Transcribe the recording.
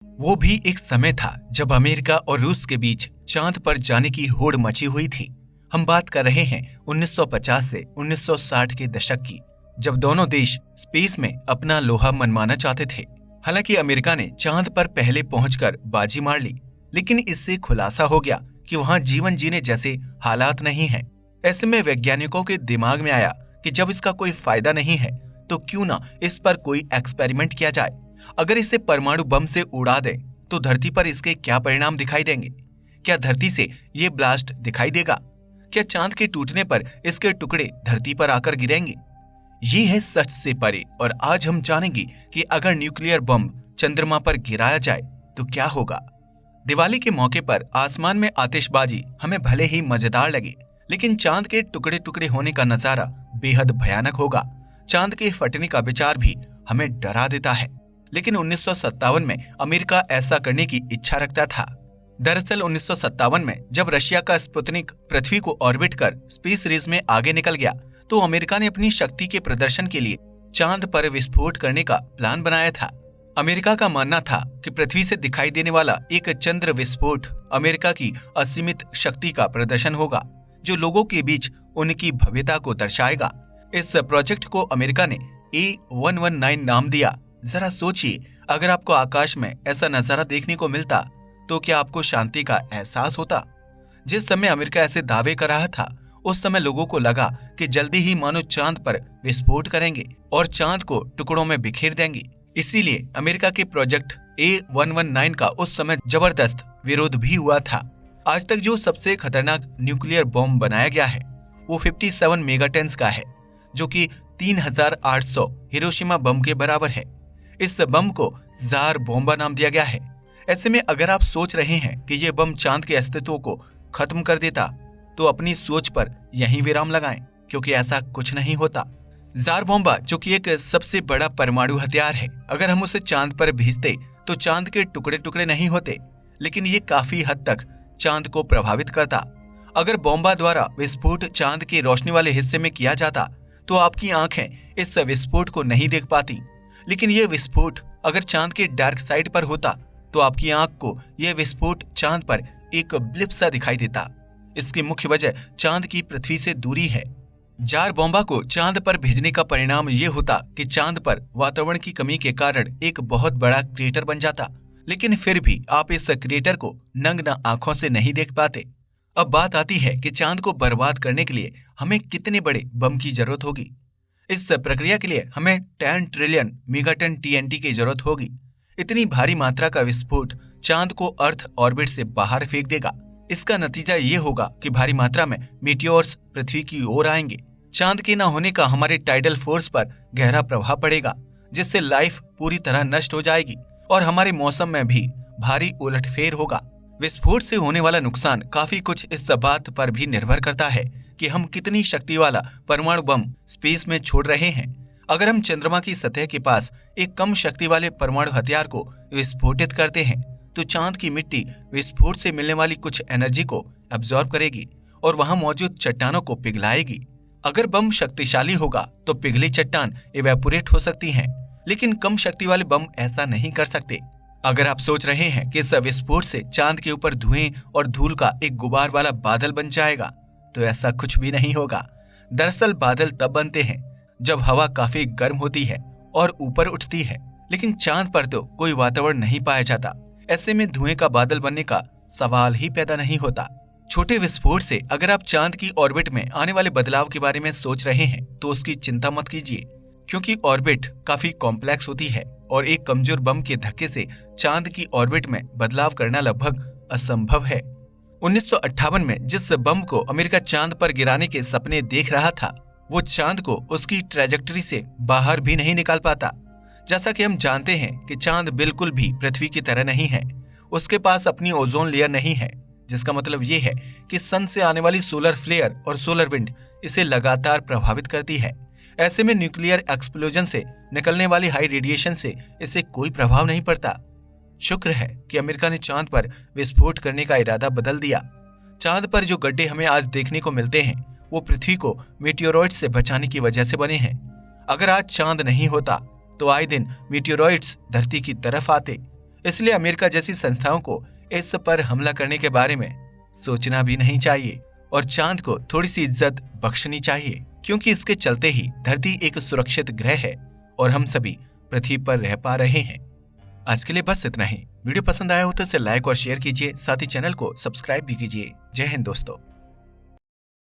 वो भी एक समय था जब अमेरिका और रूस के बीच चांद पर जाने की होड़ मची हुई थी। हम बात कर रहे हैं 1950 से 1960 के दशक की, जब दोनों देश स्पेस में अपना लोहा मनवाना चाहते थे। हालांकि अमेरिका ने चांद पर पहले पहुंचकर बाजी मार ली, लेकिन इससे खुलासा हो गया कि वहां जीवन जीने जैसे हालात नहीं हैं। ऐसे में वैज्ञानिकों के दिमाग में आया कि जब इसका कोई फायदा नहीं है तो क्यों ना इस पर कोई एक्सपेरिमेंट किया जाए। अगर इसे परमाणु बम से उड़ा दें तो धरती पर इसके क्या परिणाम दिखाई देंगे? क्या धरती से ये ब्लास्ट दिखाई देगा? क्या चांद के टूटने पर इसके टुकड़े धरती पर आकर गिरेंगे? ये है सच से परे, और आज हम जानेंगे कि अगर न्यूक्लियर बम चंद्रमा पर गिराया जाए तो क्या होगा। दिवाली के मौके पर आसमान में आतिशबाजी हमें भले ही मजेदार लगे, लेकिन चांद के टुकड़े टुकड़े होने का नजारा बेहद भयानक होगा। चांद के फटने का विचार भी हमें डरा देता है, लेकिन 1957 में अमेरिका ऐसा करने की इच्छा रखता था। दरअसल 1957 में जब रशिया का स्पुतनिक पृथ्वी को ऑर्बिट कर स्पेस रेस में आगे निकल गया, तो अमेरिका ने अपनी शक्ति के प्रदर्शन के लिए चांद पर विस्फोट करने का प्लान बनाया था। अमेरिका का मानना था कि पृथ्वी से दिखाई देने वाला एक चंद्र विस्फोट अमेरिका की असीमित शक्ति का प्रदर्शन होगा, जो लोगों के बीच उनकी भव्यता को दर्शाएगा। इस प्रोजेक्ट को अमेरिका ने A119 नाम दिया। जरा सोचिए, अगर आपको आकाश में ऐसा नजारा देखने को मिलता तो क्या आपको शांति का एहसास होता? जिस समय अमेरिका ऐसे दावे कर रहा था, उस समय लोगों को लगा कि जल्दी ही मानो चांद पर विस्फोट करेंगे और चांद को टुकड़ों में बिखेर देंगे। इसीलिए अमेरिका के प्रोजेक्ट A119 का उस समय जबरदस्त विरोध भी हुआ था। आज तक जो सबसे खतरनाक न्यूक्लियर बॉम्ब बनाया गया है वो 57 मेगाटन्स का है, जो कि 3800 हिरोशिमा बम के बराबर है। इस बम को जार बोम्बा नाम दिया गया है। ऐसे में अगर आप सोच रहे हैं कि यह बम चांद के अस्तित्व को खत्म कर देता, तो अपनी सोच पर यहीं विराम लगाएं, क्योंकि ऐसा कुछ नहीं होता। जार बोम्बा, जो कि एक सबसे बड़ा परमाणु हथियार है, अगर हम उसे चांद पर भेजते तो चांद के टुकड़े टुकड़े नहीं होते, लेकिन ये काफी हद तक चांद को प्रभावित करता। अगर बोम्बा द्वारा विस्फोट चांद के रोशनी वाले हिस्से में किया जाता तो आपकी आंखें इस विस्फोट को नहीं देख पाती, लेकिन यह विस्फोट अगर चांद के डार्क साइड पर होता तो आपकी आंख को यह विस्फोट चांद पर एक ब्लिप सा दिखाई देता। इसकी मुख्य वजह चांद की पृथ्वी से दूरी है। जार बोम्बा को चांद पर भेजने का परिणाम यह होता कि चांद पर वातावरण की कमी के कारण एक बहुत बड़ा क्रेटर बन जाता, लेकिन फिर भी आप इस क्रेटर को नंगा आंखों से नहीं देख पाते। अब बात आती है कि चांद को बर्बाद करने के लिए हमें कितने बड़े बम की जरूरत होगी। इस प्रक्रिया के लिए हमें 10 ट्रिलियन मेगाटन TNT की जरूरत होगी। इतनी भारी मात्रा का विस्फोट चांद को अर्थ ऑर्बिट से बाहर फेंक देगा। इसका नतीजा ये होगा कि भारी मात्रा में मीटियोर्स पृथ्वी की ओर आएंगे। चांद के न होने का हमारे टाइडल फोर्स पर गहरा प्रभाव पड़ेगा, जिससे लाइफ पूरी तरह नष्ट हो जाएगी और हमारे मौसम में भी भारी उलटफेर होगा। विस्फोट से होने वाला नुकसान काफी कुछ इस बात पर भी निर्भर करता है कि हम कितनी शक्ति वाला परमाणु बम स्पेस में छोड़ रहे हैं। अगर हम चंद्रमा की सतह के पास एक कम शक्ति वाले परमाणु हथियार को विस्फोटित करते हैं, तो चांद की मिट्टी विस्फोट से मिलने वाली कुछ एनर्जी को एब्जॉर्ब करेगी और वहां मौजूद चट्टानों को पिघलाएगी। अगर बम शक्तिशाली होगा तो पिघली चट्टान इवेपोरेट हो सकती हैं, लेकिन कम शक्ति वाले बम ऐसा नहीं कर सकते। अगर आप सोच रहे हैं कि इस विस्फोट से चांद के ऊपर धुएं और धूल का एक गुबार वाला बादल बन जाएगा, तो ऐसा कुछ भी नहीं होगा। दरअसल बादल तब बनते हैं जब हवा काफी गर्म होती है और ऊपर उठती है, लेकिन चांद पर तो कोई वातावरण नहीं पाया जाता। ऐसे में धुएं का बादल बनने का सवाल ही पैदा नहीं होता। छोटे विस्फोट से अगर आप चांद की ऑर्बिट में आने वाले बदलाव के बारे में सोच रहे हैं तो उसकी चिंता मत कीजिए, क्योंकि ऑर्बिट काफी कॉम्प्लेक्स होती है और एक कमजोर बम के धक्के से चांद की ऑर्बिट में बदलाव करना लगभग असंभव है। 1958 में जिस बम को अमेरिका चांद पर गिराने के सपने देख रहा था, वो चांद को उसकी ट्रैजेक्टरी से बाहर भी नहीं निकाल पाता। जैसा कि हम जानते हैं कि चांद बिल्कुल भी पृथ्वी की तरह नहीं है। उसके पास अपनी ओजोन लेयर नहीं है, जिसका मतलब ये है कि सन से आने वाली सोलर फ्लेयर और सोलर विंड इसे लगातार प्रभावित करती है। ऐसे में न्यूक्लियर एक्सप्लोजन से निकलने वाली हाई रेडिएशन से इसे कोई प्रभाव नहीं पड़ता। शुक्र है कि अमेरिका ने चांद पर विस्फोट करने का इरादा बदल दिया। चांद पर जो गड्ढे हमें आज देखने को मिलते हैं वो पृथ्वी को मीटियोरॉइड्स से बचाने की वजह से बने हैं। अगर आज चांद नहीं होता तो आए दिन मीटियोरॉइड्स धरती की तरफ आते। इसलिए अमेरिका जैसी संस्थाओं को इस पर हमला करने के बारे में सोचना भी नहीं चाहिए और चांद को थोड़ी सी इज्जत बख्शनी चाहिए, क्योंकि इसके चलते ही धरती एक सुरक्षित ग्रह है और हम सभी पृथ्वी पर रह पा रहे हैं। आज के लिए बस इतना ही। वीडियो पसंद आया हो तो इसे लाइक और शेयर कीजिए, साथ ही चैनल को सब्सक्राइब भी कीजिए। जय हिंद दोस्तों।